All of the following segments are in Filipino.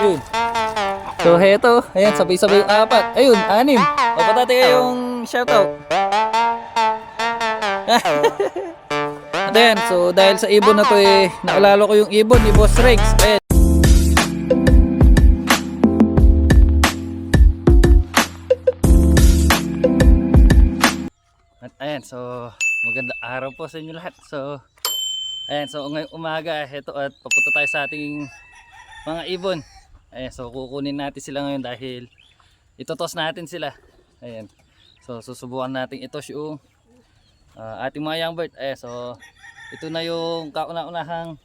Yun. So heto, ayan, sabay-sabay yung apat. Ayun, anim. O patate kayong shoutout. At ayan, so dahil sa ibon na to naalala ko yung ibon ni Boss Rex. Ayan. At ayan, so magandang araw po sa inyo lahat. So ayan, so ngayong umaga, heto at papunta tayo sa ating mga ibon. Ayan, so kukunin natin sila ngayon dahil itotos natin sila. Ayan, so susubukan natin itos yung ating mga young bird. Ayan, so ito na yung kauna-unahang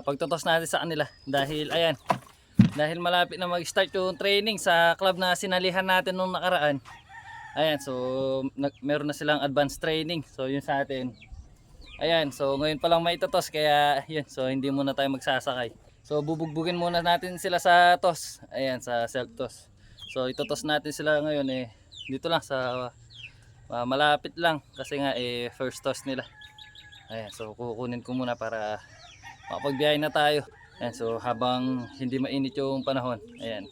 pagtotos natin sa kanila. Dahil ayan, dahil malapit na mag-start yung training sa club na sinalihan natin nung nakaraan. Ayan, so meron na silang advanced training. So yun sa atin. Ayan, so ngayon pa lang may itotos kaya yun, so hindi muna tayo magsasakay. So bubugbugin muna natin sila sa toss. Ayan, sa self toss. So itotos natin sila ngayon dito lang sa malapit lang kasi nga first toss nila. Ayan, so kukunin ko muna para makapagbiyahe na tayo. Ayan, so habang hindi mainit yung panahon. Ayan,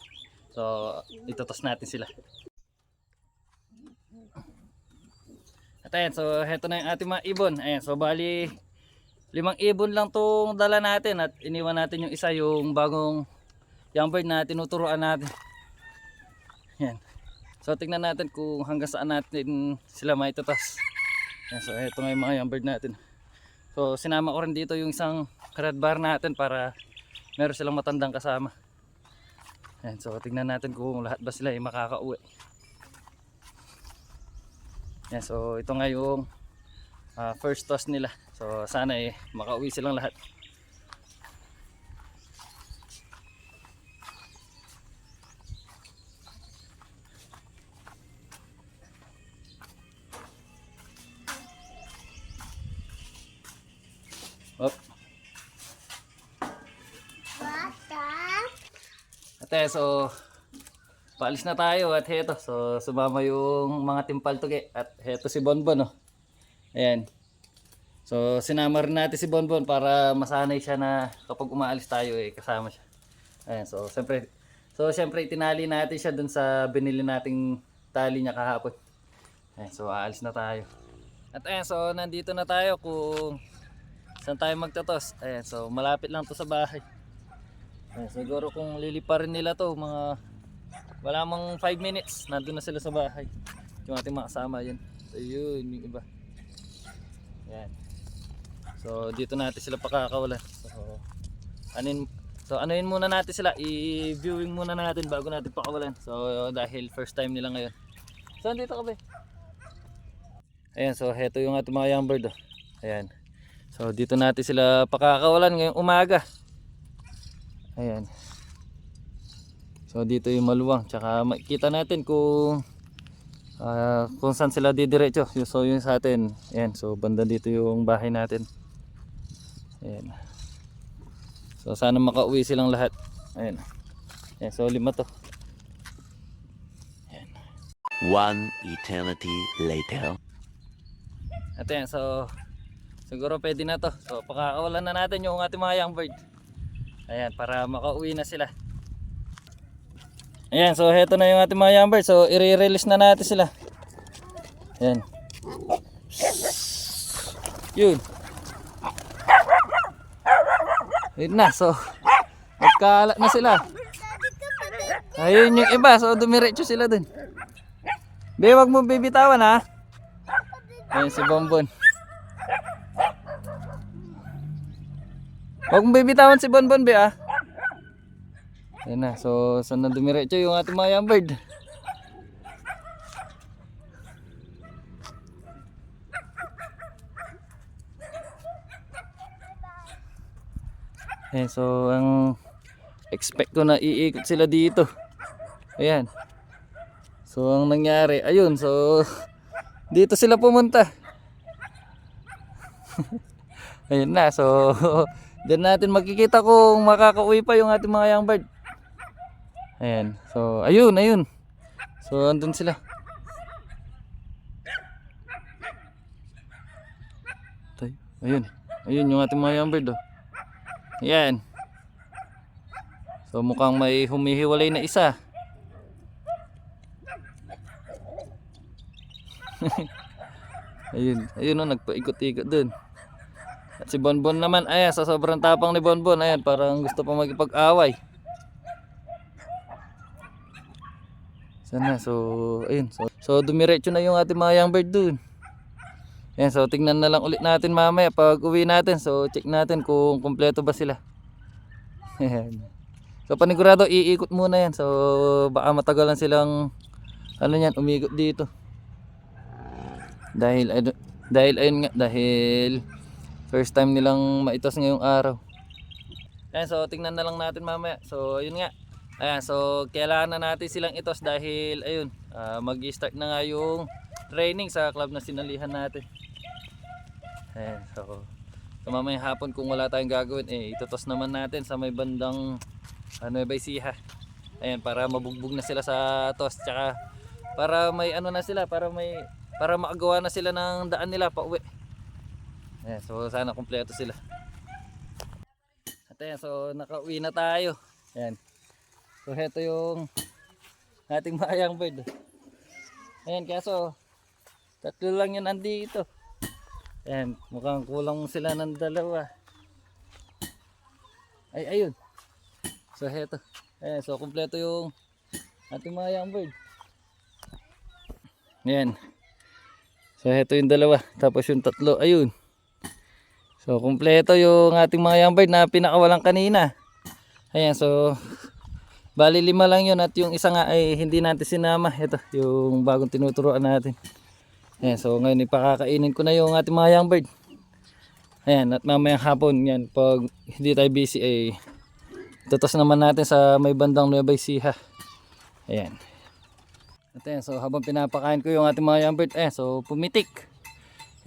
so itotos natin sila. At ayan, so heto na yung ating mga ibon. Ayan, so bali 5 ibon lang tong dala natin at iniwan natin yung isa, yung bagong young bird na tinuturuan natin. Ayan. So tingnan natin kung hanggang saan natin sila maitutos. Ayan, so heto nga yung mga young bird natin. So sinama ko rin dito yung isang red bar natin para meron silang matandang kasama. Ayan, so tingnan natin kung lahat ba sila ay makakauwi. Yan, so ito nga yung first toss nila. So sana makauwi silang lahat. Op. Ate, so paalis na tayo at heto, so sumama yung mga timpaltuge at heto si Bonbon, oh. Ayan. So sinama rin natin si Bonbon para masanay siya na kapag umaalis tayo kasama siya. Ayan, so siyempre tinali natin siya dun sa binili nating tali niya kahapon. Ayan, so aalis na tayo. At ayan, so nandito na tayo kung saan tayo magtatos. Ayan, so malapit lang to sa bahay. Ayan, siguro kung liliparin nila to mga wala mang 5 minutes, nandun na sila sa bahay. Yung ating mga kasama yun. So yun, yung iba. Yan. So dito natin sila pakakawalan. So anuin muna natin sila, i-viewing muna natin bago natin pakawalan. So dahil first time nila ngayon. So dito ka ba? Ayan, so heto yung ating mga young bird, oh. Ayan. So dito natin sila pakakawalan ngayong umaga. Ayan. So dito yung maluwang, tsaka makikita natin kung saan sila didiretso. So yun sa atin. Ayan, so banda dito yung bahay natin. Ayan. So sana makauwi silang lahat. Ayan. Ayan, so 5 to. Ayan. One eternity later. At ayan, so siguro pwede na to. So pakakawalan na natin yung ating mga young bird. Ayan, para makauwi na sila. Ayan, so heto na yung ating mga young bird. So i-release na natin sila. Ayan. Yun. Yun na, so magkalat na sila. Ayun yung iba, so dumiretso sila dun. Be, wag mo bibitawan, ha. Ayan si Bonbon. Wag mo bibitawan si Bonbon, be, ha. Ayan na, so saan na dumiretso yung ating mga young bird. Ayan, so ang expect ko na iikot sila dito. Ayan. So ang nangyari, ayun, so dito sila pumunta. Ayun na, so doon natin makikita kung makakauwi pa yung ating mga young bird. Ayan, so ayun. So andun sila. Ayun yung ating mga young bird, oh. Ayan. So mukhang may humihiwalay na isa. Ayun o, nagpaikot-ikot dun. At si Bonbon naman, ayan, sa sobrang tapang ni Bonbon, ayan, parang gusto pa magipag-away. Sana, so, ayun. So dumiretso na yung ating mga young bird dun. Ayan, so tingnan na lang ulit natin mamaya pag uwi natin. So check natin kung kumpleto ba sila. Ayan. So panigurado, iikot muna yan. So baka matagalan silang, ano yan, umikot dito. Dahil ayun nga, dahil first time nilang maitos ngayong araw. Ayan, so tingnan na lang natin mamaya. So ayun nga. Ayan, so kailangan na natin silang itos dahil ayun, mag-start na nga yung training sa club na sinalihan natin. Ayan, so mamayang hapon kung wala tayong gagawin, itutos naman natin sa may bandang Nueva Ecija. Ayan, para mabugbog na sila sa tos, tsaka para may ano na sila, para makagawa na sila ng daan nila pa uwi. Ayan, so sana kumpleto sila. At ayan, so nakauwi na tayo. Ayan. So heto yung ating mga young bird. Ayan, kaso tatlo lang yun andito. Ayan, mukhang kulang sila ng dalawa. Ayun. So heto. Ayan, so kumpleto yung ating mga young bird. Ayan. So heto yung dalawa, tapos yung tatlo, ayun. So kumpleto yung ating mga young bird na pinakawalan kanina. Ayan, so bali 5 lang yun at yung isa nga ay hindi natin sinama. Ito yung bagong tinuturuan natin. Ayan, so ngayon ipakakainin ko na yung ating mga young bird. Ayan, at mamayang hapon yan, pag hindi tayo busy ay tutos naman natin sa may bandang Nueva Ecija. Ayan. At ayan, so habang pinapakain ko yung ating mga young bird, so pumitik.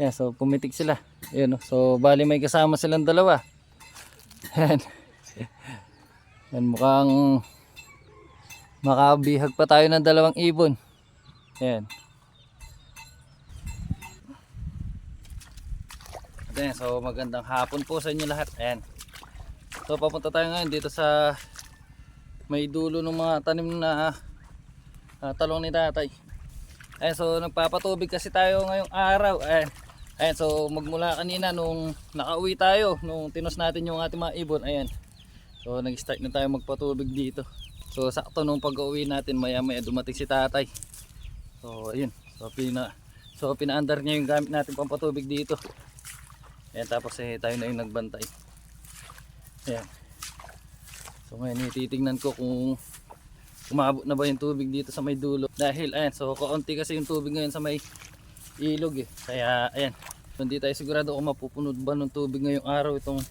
Ayan, so pumitik sila. Ayan, so bali may kasama silang dalawa. Ayan. Ayan, mukhang makabihag pa tayo ng 2 ibon. Ayan. Ayan, so magandang hapon po sa inyo lahat. Ayan. So papunta tayo ngayon dito sa may dulo ng mga tanim na talong ni tatay. Ayan, so nagpapatubig kasi tayo ngayong araw. Ayan. Ayan, so magmula kanina nung nakauwi tayo, nung tinos natin yung ating mga ibon. Ayan. So nag-start na tayo magpatubig dito. So sakto nung pag-uwi natin, maya maya dumating si tatay. So ayun, so pinaandar niya yung gamit natin pampatubig dito. Ayan, tapos tayo na yung nagbantay. Ayan. So ngayon titignan ko kung umabot na ba yung tubig dito sa may dulo. Dahil ayan, so kaunti kasi yung tubig ngayon sa may ilog Kaya ayan, hindi tayo sigurado kung mapupunod ba ng tubig ngayong araw itong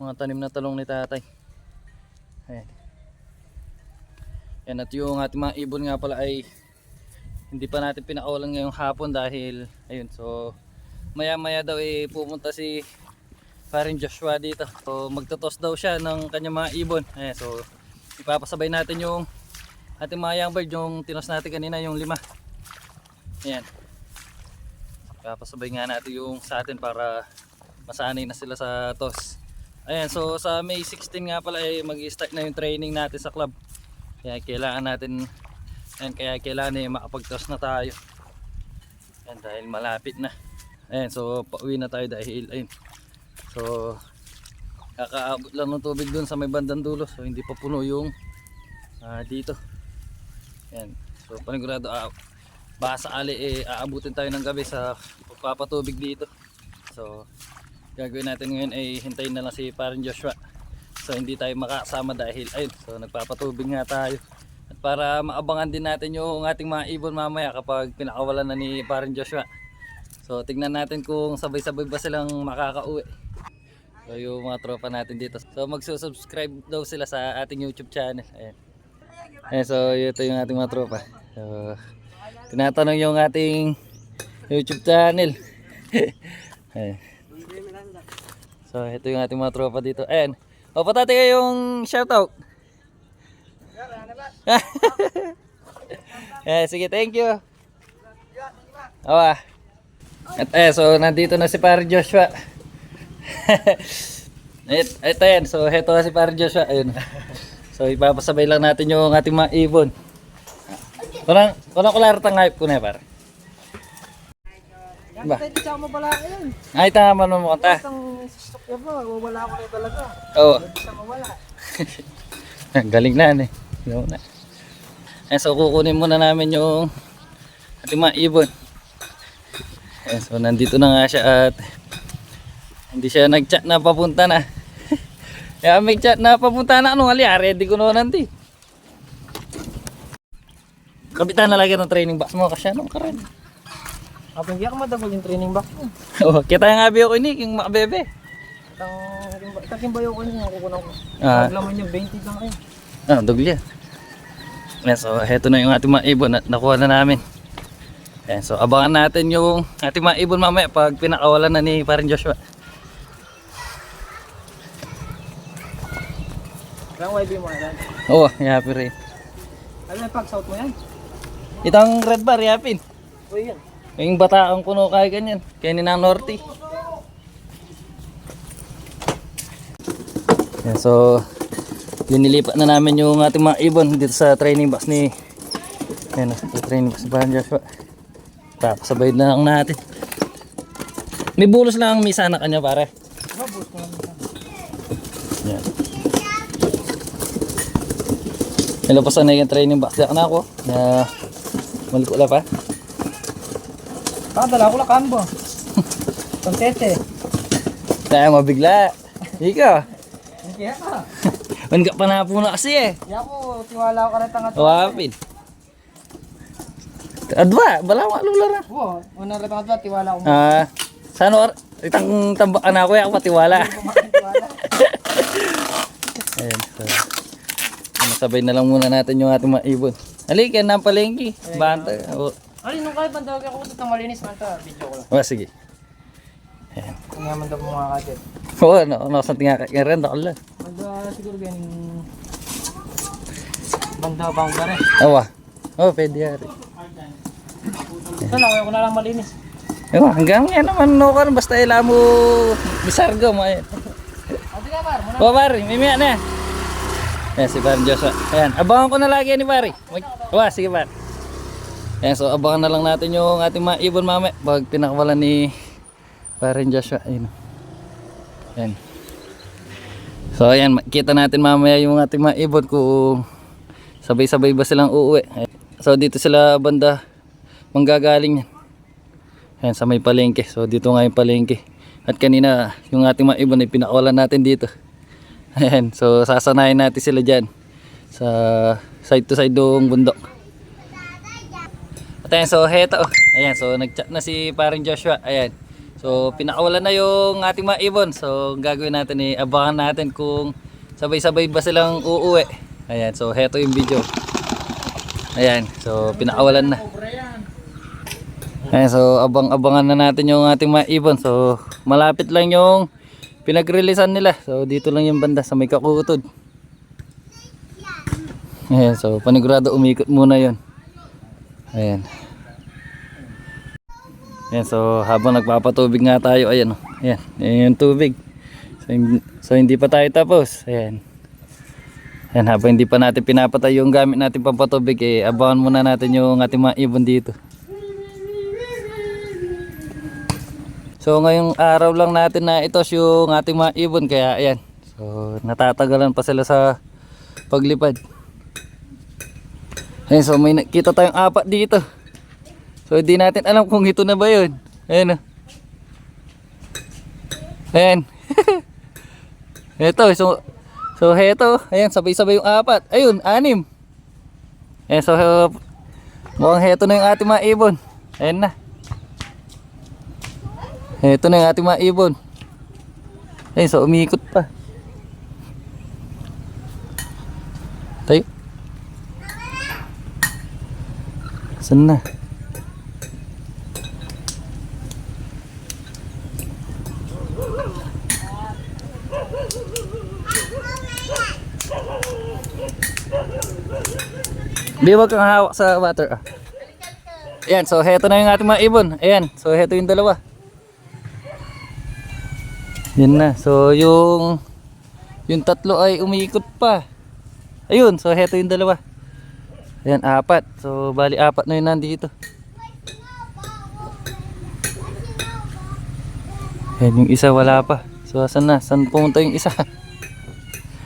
mga tanim na talong ni tatay. Ayan. Yan, at yung ating mga ibon nga pala ay hindi pa natin pinakawalan ngayong hapon dahil ayun, so maya maya daw pupunta si Paring Joshua dito. So magtotos daw siya ng kanyang mga ibon. Ayan, so ipapasabay natin yung ating mga young bird, yung tinos natin kanina, yung 5. Ayan, ipapasabay nga natin yung sa atin para masanay na sila sa tos. Ayan, so sa May 16 nga pala mag-start na yung training natin sa club. Kaya kailangan natin, kaya kailangan makapag-toss na tayo. Ayan, dahil malapit na. Ayan, so pauwi na tayo dahil ayun, so kakaabot lang ng tubig dun sa may bandang dulo. So hindi pa puno yung dito. Ayan, so panigurado baka sakali aabutin tayo ng gabi sa pagpapatubig dito. So gagawin natin ngayon ay hintayin na lang si Paring Joshua. So hindi tayo makasama dahil ayun, so nagpapatubig nga tayo. At para maabangan din natin yung ating mga ibon mamaya kapag pinakawalan na ni Paring Joshua. So tignan natin kung sabay-sabay ba silang makakauwi. So yung mga tropa natin dito, so magsusubscribe daw sila sa ating YouTube channel. Ayan. Ayan, so ito yung ating mga tropa. So tinatanong yung ating YouTube channel. Ayan. So ito yung ating mga tropa dito. Ayan. O patate kayong shoutout. Sige, thank you. Awa. At so nandito na si Paring Joshua. Ito yan, so heto si Paring Joshua. Ayun. So ipapasabay lang natin yung ating mga ibon. Kunang kularta nga ko na pare. Yan, Ba? pwede siya mabala yun. Ay, tama mo kanta. Ang stock niya po, wawala ko na talaga. Oo. Pwede siya mawala. Galing na yan eh. Galing na. Ayan, so kukunin muna namin yung ating mga ibon. Ayan, so nandito na nga siya at hindi siya nag-chat na papunta na. Kaya may chat na papunta na. Anong hali? Ready ko na nanti. Kapitan na lagi ng training box mo kasi anong karan. Kapag hindi ako madagol yung training box mo. Oh, kita nga biyo ko ini yung makabebe. Taking bayo ko yun, kukunan ko. Ah. Pag laman niya, 20 lang kayo. Ah, dugli. Ayan, so heto na yung ating mga ibon at nakuha na namin. Ayan, so abangan natin yung ating mga ibon mamaya pag pinakawalan na ni Paring Joshua. Ilang YB mo yan? Oo, yapi rin. Ano yung pag-south mo yan? Itang red bar, yapin. Uy yan. Yung bataang kuno kaya ganyan. Kaya ni Nang Norte. Ayan, so linilipat na namin yung ating mga ibon dito sa training box ni ayan, sa training box ni Paring Joshua. Papasabay na lang natin. May bulos lang ang misa na kanya pare. Mabus ko lang. Yan. Nilapasan na yung training box. Diyak na ako. Na maliko na pa. Dala ko lang kambo. Kontete. Dahil mabigla. Ikaw. Hindi ka. Mangga pa na po na kasi eh. Hindi ako, tiwala ko ka rin tanga. Wapin. Adwa, bala malula na. Oo, unang rin tanga, tiwala ko. Sano itang tambakan ako ya, patiwala. Tiwala. Ayan, so masabay na lang muna natin yung ating mga ibon. Halika, napalengki. Banta. Oh. Ay, nung kaya bandawag ako ito ng malinis man ito. Video ko lang. Oh, sige. Kung naman daw mga kadet. Oo, no, sa tinga ka rin, ako lang. Banda siguro ganing banda bang gare. Awa. Oh, pwede yan. Ito lang, kaya ko na lang malinis. Ewa, hanggang yan naman no kan basta ila mo bisarga mo ayan. Ate ka par, muna. Oh, pare, mimiya na. Ayan si Paring Joshua. Ayan, abangan ko na lagi ni pare. Awa, sige pare. Ayan, so abangan na lang natin yung ating mga ibon mamaya pag pinakawalan ni Paring Joshua. Ayan. Ayan. So ayan, kita natin mamaya yung ating mga ibon kung sabay-sabay ba silang uuwi. Ayan. So dito sila banda manggagaling yan. Ayan, sa may palengke. So dito nga yung palengke. At kanina yung ating mga ibon ay pinakawalan natin dito. Ayan, so sasanayin natin sila dyan sa side to side doong bundok. At ayan, so heto. Ayan, so nagchat na si Paring Joshua. Ayan. So pinakawalan na yung ating mga ibon. So gagawin natin abangan natin kung sabay-sabay ba silang uuwi. Ayan, so heto yung video. Ayan, so pinakawalan na. Ayan, so abangan na natin yung ating mga ibon. So malapit lang yung pinag-releasean nila. So dito lang yung banda sa may kakutod. Ayan, so panigurado umikot muna yun. Ayan. Ayan, so habang nagpapatubig nga tayo, ayan, ayan, ayan yung tubig. So hindi pa tayo tapos. Ayan. Ayan, habang hindi pa natin pinapatay yung gamit natin pampatubig, abangan muna natin yung ating mga ibon dito. So ngayong araw lang natin na itos yung ating mga ibon, kaya ayan. So natatagalan pa sila sa paglipad. Ayan, so may nakita tayong apat dito. So hindi natin alam kung ito na ba yun. Ayan o. Ayan. Ito, so heto. Ayan, sabay-sabay yung apat. Ayun, 6. Ayan, so mukhang heto na yung ating mga ibon. Ayan na. Ito na yung ating mga ibon. Ayun, so umiikot pa. Tayo. Saan na? Di wag kang hawak sa water. Ayan, so heto na yung ating mga ibon. Ayan, so heto yung dalawa. Yan na. So yung tatlo ay umiikot pa. Ayun, so heto yung dalawa. Ayan, apat. So bali apat na yun nandito. Ayan, yung isa wala pa. So asan na? Saan pumunta yung isa?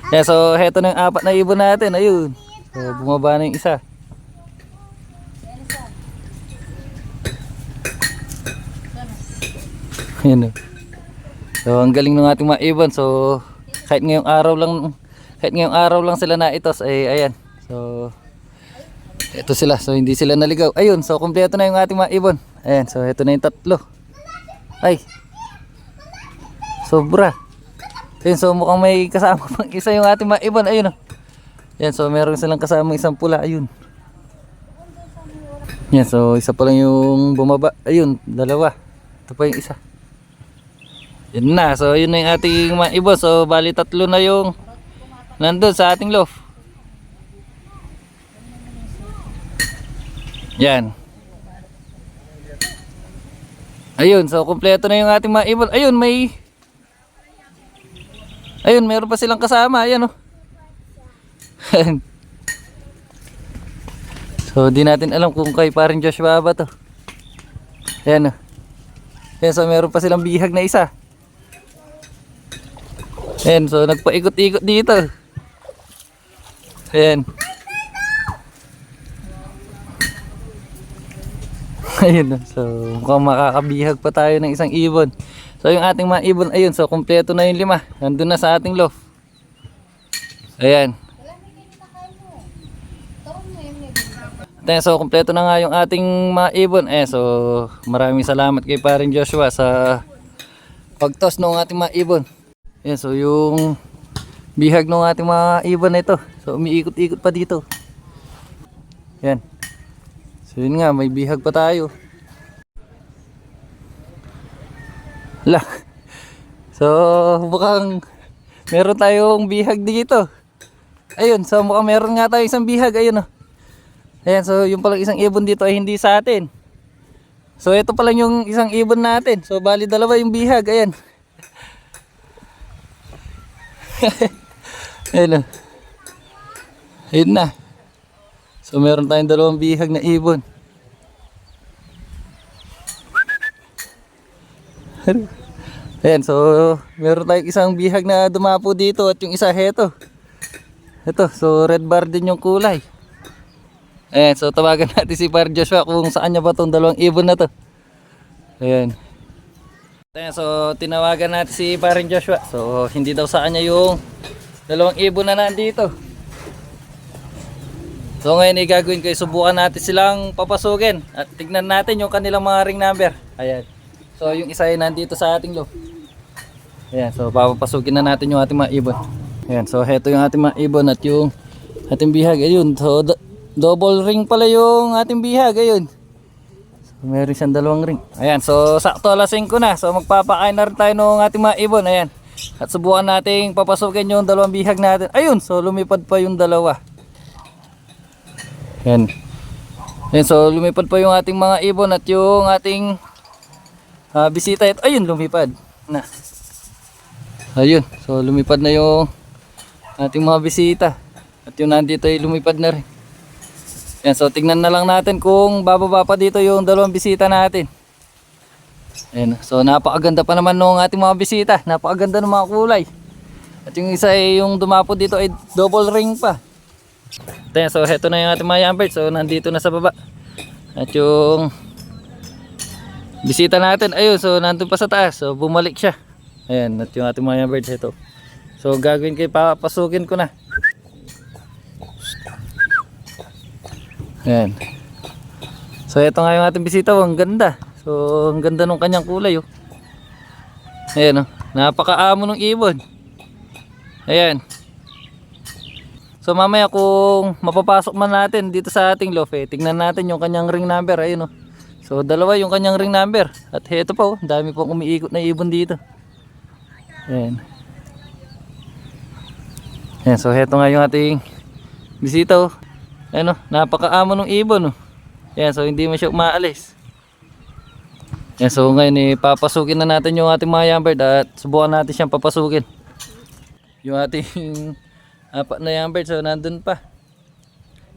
Yeah, so heto na yung apat na ibon natin. Ayun. So bumaba na yung isa. Ayan o. So ang galing ng ating mga ibon. So kahit ngayong araw lang sila naitos ay ayan. So ito sila. So hindi sila naligaw. Ayun, so kumpleto na yung ating mga ibon. Ayan, so ito na yung tatlo. Ay. Sobra. Ayun, so mukhang may kasama pang isa yung ating mga ibon. Ayun o. Ayan, so meron silang kasama isang pula. Ayun. Ayan, so isa pa lang yung bumaba. Ayun, dalawa. Ito pa yung isa. Yun na, so yun na yung ating mga ibon. So bali tatlo na yung nandun sa ating loft. Yan. Ayun, so kumpleto na yung ating mga ibon. Ayun, ayun, meron pa silang kasama. Ayan o. So di natin alam kung kay paring Joshua ba to. Ayan o. Ayan, so meron pa silang bihag na isa. Ayan, so nagpaikot-ikot dito. Ayan. Ayun, so mukhang makakabihag pa tayo ng isang ibon. So yung ating mga ibon, ayun, so kumpleto na yung 5. Nandun na sa ating loft. Ayan. Ayan, so kumpleto na nga yung ating mga ibon. Ayan, so maraming salamat kay paring Joshua sa pagtos ng ating mga ibon. Ayan, so yung bihag ng ating mga ibon na ito. So umiikot-ikot pa dito. Ayan. So yun nga, may bihag pa tayo. Lah. So mukhang meron tayong bihag dito. Ayun, so mukhang meron nga tayo isang bihag. Ayun o. Ayan, so yung palang isang ibon dito ay hindi sa atin. So ito palang yung isang ibon natin. So bali dalawa yung bihag. Ayan. Ayun o. Ayun na. So meron tayong dalawang bihag na ibon. Ayan, so meron tayong isang bihag na dumapo dito at yung isa heto. Ito, so red bar din yung kulay. Ayan, so tawagan natin si Par Joshua kung saan niya ba itong dalawang ibon na to. Ayan. Ayan, so tinawagan natin si Paring Joshua. So hindi daw saan niya yung dalawang ibon na nandito. So ngayon gagawin ko, subukan natin silang papasukin at tignan natin yung kanilang mga ring number. Ayan. So yung isa ay nandito sa ating loft. Ayan, so papapasukin na natin yung ating mga ibon. Ayan, so heto yung ating mga ibon at yung ating bihag. Ayun, so double ring pala yung ating bihag. Ayun. So meron siyang dalawang ring. Ayan, so sakto alas 5 na. So magpapakain na rin tayo ng ating mga ibon. Ayan. At subukan nating papasukin yung dalawang bihag natin. Ayun, so lumipad pa yung dalawa. Ayan. Ayan, so lumipad pa yung ating mga ibon at yung ating bisita. Ito, ayun, lumipad na. Ayun, so lumipad na yung ating mga bisita. At yung nandito ay lumipad na rin. Ayan, so tignan na lang natin kung bababa pa dito yung dalawang bisita natin. Ayan, so napakaganda pa naman ng ating mga bisita. Napakaganda ng mga kulay. At yung isa ay yung dumapo dito ay double ring pa. Ayan, so heto na yung ating mga yambirds. So nandito na sa baba. At yung bisita natin, ayun, so nandun pa sa taas. So bumalik siya. Ayan, at yung ating mga yambirds ito. So gagawin kayo, papasukin ko na. Ayan. So ito nga yung ating bisita. Ang ganda. So ang ganda ng kanyang kulay. Oh. Ayan, oh. Napakaamo ng ibon. Ayan. So mamaya kung mapapasok man natin dito sa ating loft, tingnan natin yung kanyang ring number. Ayun, oh. So dalawa yung kanyang ring number. At heto pa, oh, dami pang umiikot na ibon dito. Ayan. Ayan, so heto nga yung ating bisita. Oh. Ayan, oh, napakaamo ng ibon. Oh. Ayan, so hindi mo siya umaalis. Ayan, so ngayon papasukin na natin yung ating mga yambird at subukan natin siyang papasukin. Yung ating Apat na young bird, so nandun pa.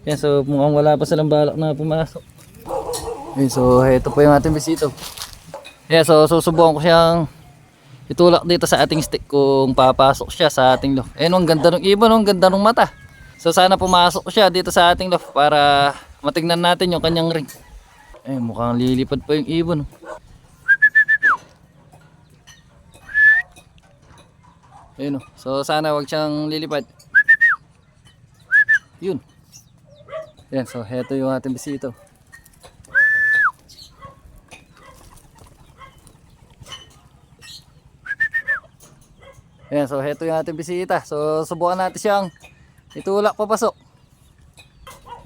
Yan, so mukhang wala pa silang balak na pumasok. Okay, so ito po yung ating bisito. Yeah, so susubukan ko siyang itulak dito sa ating stick kung papasok siya sa ating loft. Eh, ang ganda ng ibon, ang ganda ng mata. So sana pumasok siya dito sa ating loft para matignan natin yung kanyang ring. Eh, mukhang lilipad pa yung ibon. Ayun, oh. So sana wag siyang lilipad. Yun. Yan, so heto yung ating bisito. Yan, so heto yung ating bisita. So subukan natin siyang itulak papasok.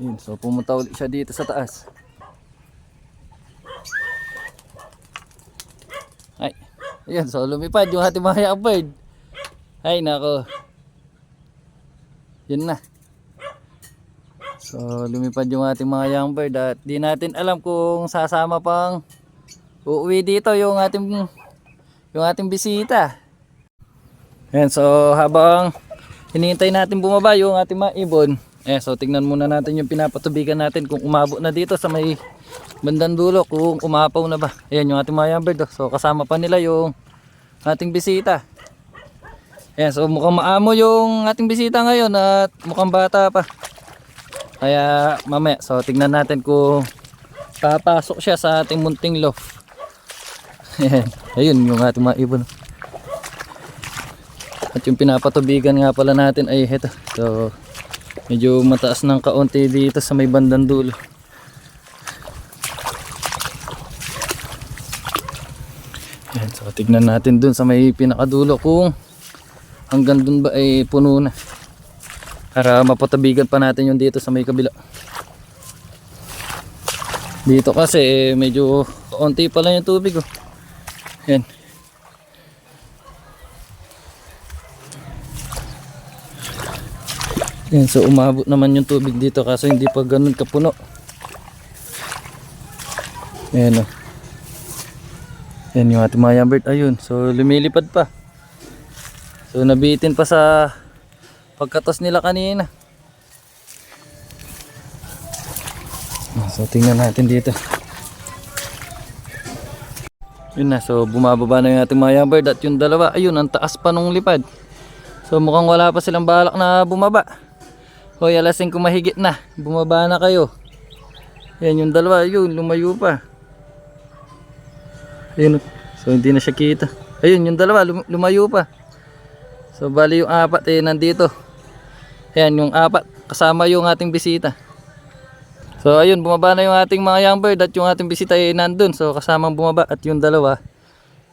Yun, so pumunta ulit siya dito sa taas. Ay, ayun, so lumipad yung ating mga young bird. Ay nako. Yun na. So lumipad yung ating mga young bird at di natin alam kung sasama pang uuwi dito yung ating bisita. Ayan, so habang hinihintay natin bumaba yung ating mga ibon, so tignan muna natin yung pinapatubigan natin kung umabot na dito sa may bandang dulo, kung umapaw na ba. Ayan yung ating mga young bird, oh. So kasama pa nila yung ating bisita. Ayan, so mukhang maamo yung ating bisita ngayon at mukhang bata pa. Kaya mamaya, so tignan natin kung papasok siya sa ating munting loft. Ayan, ayun yung ating mga ibon. At yung pinapatubigan nga pala natin ay ito. So medyo mataas ng kaunti dito sa may bandang dulo. Ayan, so tignan natin dun sa may pinakadulo kung hanggang dun ba ay puno na. Para mapatabigan pa natin yung dito sa may kabila. Dito kasi medyo kaunti pa lang yung tubig. Oh. Ayan. Yan, so umabot naman yung tubig dito kasi hindi pa ganun kapuno. Ayan, oh. Yan yung ating mga young bird. Ayun, so lumilipad pa. So nabitin pa sa pagkatos nila kanina. So tingnan natin dito. Yun na, so bumababa na yung ating mga young bird at yung dalawa, ayun, ang taas pa nung lipad. So mukhang wala pa silang balak na bumaba. Hoy, alas 5 mahigit na. Bumaba na kayo. Yan yung dalawa. Ayun, lumayo pa. Ayun. So hindi na siya kita. Ayun, yung dalawa lumayo pa. So bali yung apat nandito. Ayan, yung apat. Kasama yung ating bisita. So ayun, bumaba na yung ating mga young bird at yung ating bisita nandun. So kasamang bumaba at yung dalawa.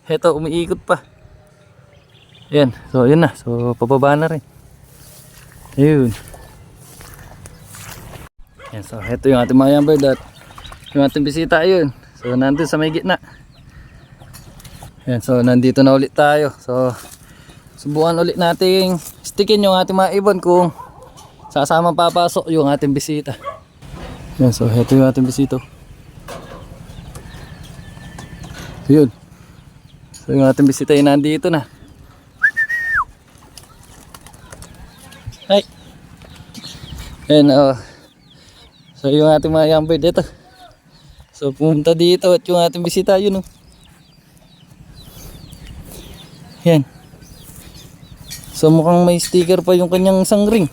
Heto, umiikot pa. Ayan. So yun na. So pababa na rin. Ayun. Yan, so ito yung ating mga young bird at yung ating bisita. Ayun, so nandun sa may gitna. Yan, so nandito na ulit tayo. So subukan ulit nating stickin yung ating mga ibon kung sasama papasok yung ating bisita. Yan, so ito yung ating bisito. Yun, so yung ating bisita ay nandito na. Ay, yan, so yung ating mga young bird dito. So pumunta dito at yung ating bisita yun, oh. Yan. So mukhang may sticker pa yung kanyang isang ring.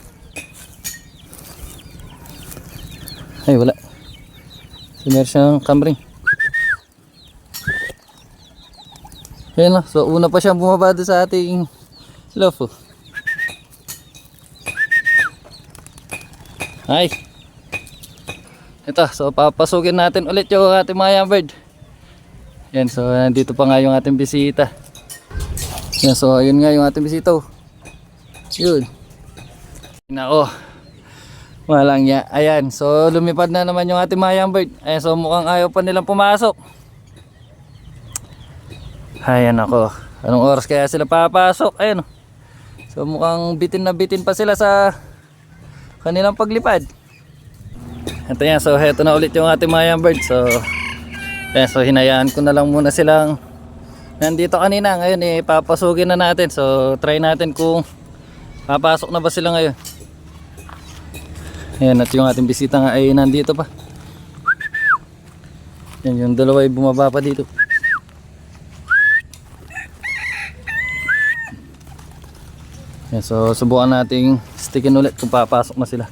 Ay wala. So meron siyang cam ring. Yan, oh. So una pa siyang bumaba doon sa ating loft, oh. Ay. Ito, so papasukin natin ulit yung ating mga young bird. Yan, so nandito pa nga yung ating bisita. Yan, so ayun nga yung ating bisito. Yun. Nako. Walang ya. Ayan, so lumipad na naman yung ating mga young bird. Ayan, so mukhang ayaw pa nilang pumasok. Ayan ako. Anong oras kaya sila papasok? Ayan. So mukhang bitin na bitin pa sila sa kanilang paglipad. Ito yan, so heto na ulit yung ating mga young bird. So ayan, so hinayaan ko na lang muna silang nandito kanina. Ngayon papasukin na natin. So try natin kung papasok na ba sila ngayon. Ayan, at yung ating bisita nga ay nandito pa. Yan, yung dalawa ay bumaba pa dito. Yan, so subukan nating stickin ulit kung papasok na sila.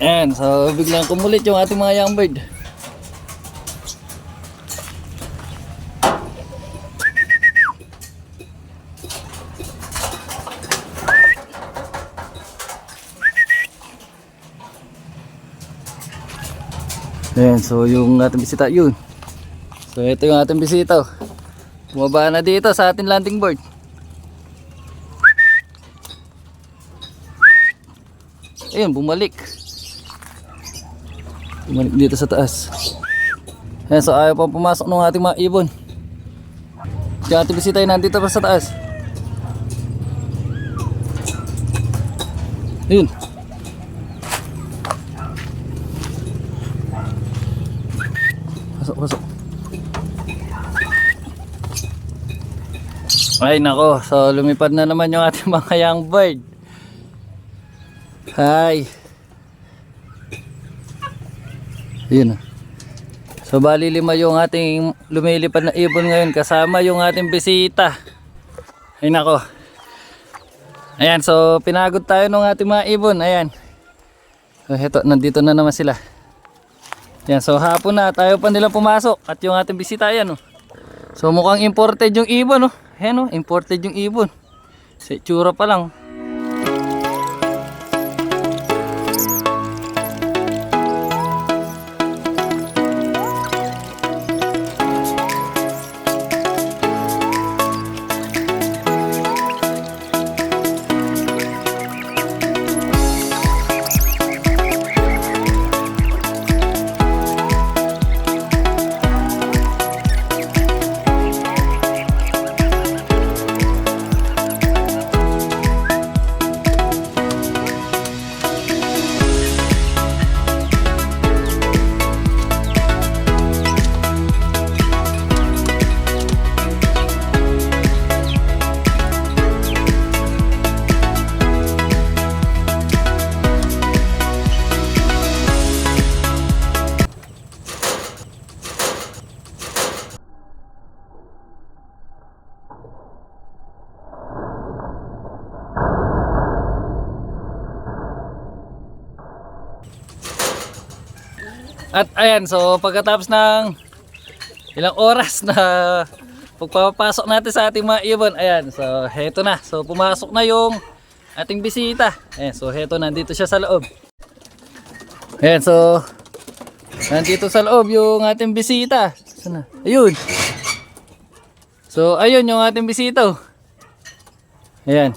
Ayan, so biglang kumulit yung ating mga young bird. Ayan, so yung ating bisita yun. So ito yung ating bisita. Bumaba na dito sa ating landing board. Ayun, bumalik. Bumalik dito sa taas. Ayan, so ayaw pa pumasok ng ating mga ibon. Yung ating bisita ay nandito pa sa taas. Ayun. Pasok. Ay nako, so lumipad na naman yung ating mga young bird. Hi. Yun. So bali 5 yung ating lumilipad na ibon ngayon kasama yung ating bisita. Ay nako. Ayan, so pinagod tayo ng ating mga ibon. Ayan. So heto, nandito na naman sila. Yan, so hapon na tayo pa nila pumasok at yung ating bisita yan, oh. So mukhang imported yung ibon, oh. Ayan, oh, imported yung ibon. Sa itsura pa lang. At ayan, so pagkatapos ng ilang oras na pagpapasok natin sa ating mga ibon, ayan, so heto na. So pumasok na yung ating bisita. Ayan, so heto, nandito siya sa loob. Ayan, so nandito sa loob yung ating bisita. Sana? Ayun. So ayun yung ating bisita. Ayan.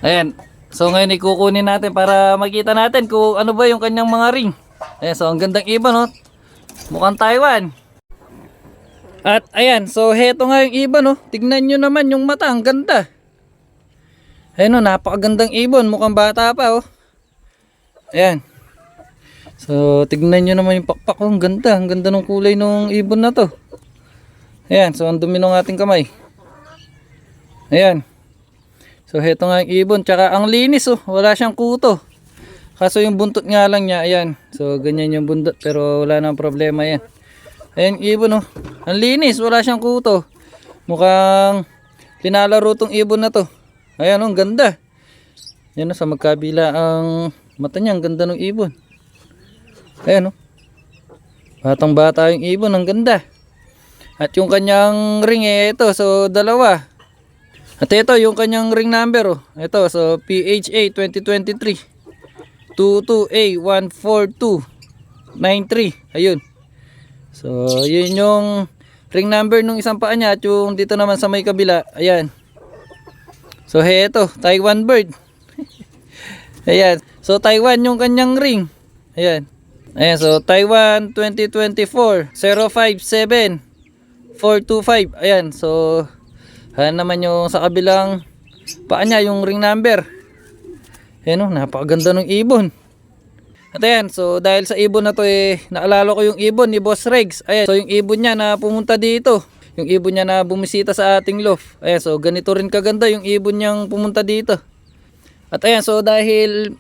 Ayan. So ngayon ikukunin natin para makita natin kung ano ba yung kanyang mga ring. Ayan, so ang gandang ibon, no? Mukhang Taiwan. At ayan, so heto nga yung ibon, no? Tignan nyo naman yung mata, ang ganda. Ayan, no, napakagandang ibon, mukhang bata pa, oh. Ayan. So tignan nyo naman yung pakpak, oh. Ang ganda ng kulay ng ibon na to. Ayan, so ang dumi ng ating kamay. Ayan. So heto nga yung ibon, tsaka ang linis, oh. Wala siyang kuto. Kaso yung buntot nga lang niya, ayan. So ganyan yung buntot, pero wala nang problema yan. Ayan ibon, oh. Ang linis, wala siyang kuto. Mukhang pinalaro tong ibon na to. Ayan, oh, ang ganda. Ayan, oh, sa magkabila ang mata niya, ang ganda ng ibon. Ayan, oh. Batang bata yung ibon, ang ganda. At yung kanyang ring, ito, so dalawa. At ito yung kanyang ring number, oh. Ito, so PHA 2023 22A14293. Ayun. So yun yung ring number nung isang paa niya. At yung dito naman sa may kabila, ayan. So heto, Taiwan bird. Ayan. So Taiwan yung kanyang ring. Ayan. Ayan, so Taiwan 2024 057 425. Ayan, so ayan naman yung sa kabilang paa niya, yung ring number. Ayan, oh, napakaganda ng ibon. At ayan, so dahil sa ibon na to, naalala ko yung ibon ni Boss Regs. Ayan, so yung ibon niya na pumunta dito, yung ibon niya na bumisita sa ating loft. Ayan, so ganito rin kaganda yung ibon niyang pumunta dito. At ayan, so dahil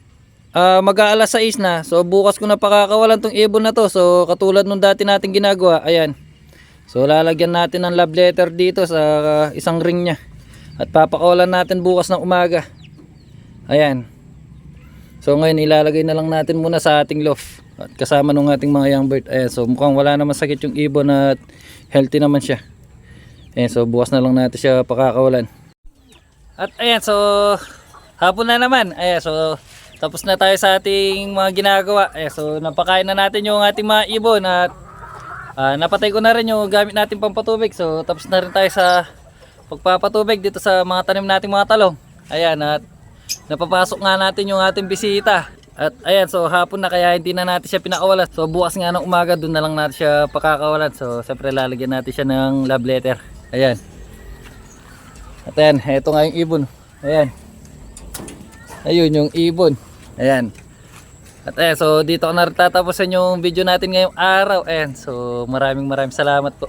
mag-aalas 6 na. So bukas ko na pakakawalan tong ibon na to. So katulad nung dati natin ginagawa, ayan. So lalagyan natin ng love letter dito sa isang ring niya. At papakawalan natin bukas ng umaga. Ayan. So ngayon ilalagay na lang natin muna sa ating loft. At kasama nung ating mga young bird. Ayan, so mukhang wala naman sakit yung ibon at healthy naman siya. Ayan, so bukas na lang natin siya pakakawalan. At ayan, so hapon na naman. Ayan, so tapos na tayo sa ating mga ginagawa. Ayan, so napakain na natin yung ating mga ibon at napatay ko na rin yung gamit natin pampatubig. So tapos na rin tayo sa pagpapatubig dito sa mga tanim nating mga talong. Ayan, at napapasok nga natin yung ating bisita. At ayan, so hapon na kaya hindi na natin siya pinakawalan. So bukas nga ng umaga doon na lang natin siya pakakawalan. So siyempre lalagyan natin siya ng love letter. Ayan. At ayan, eto nga yung ibon. Ayan. Ayun yung ibon. Ayan. At ayan, so dito ko na rin tatapusin yung video natin ngayong araw. Ayan, so maraming salamat po.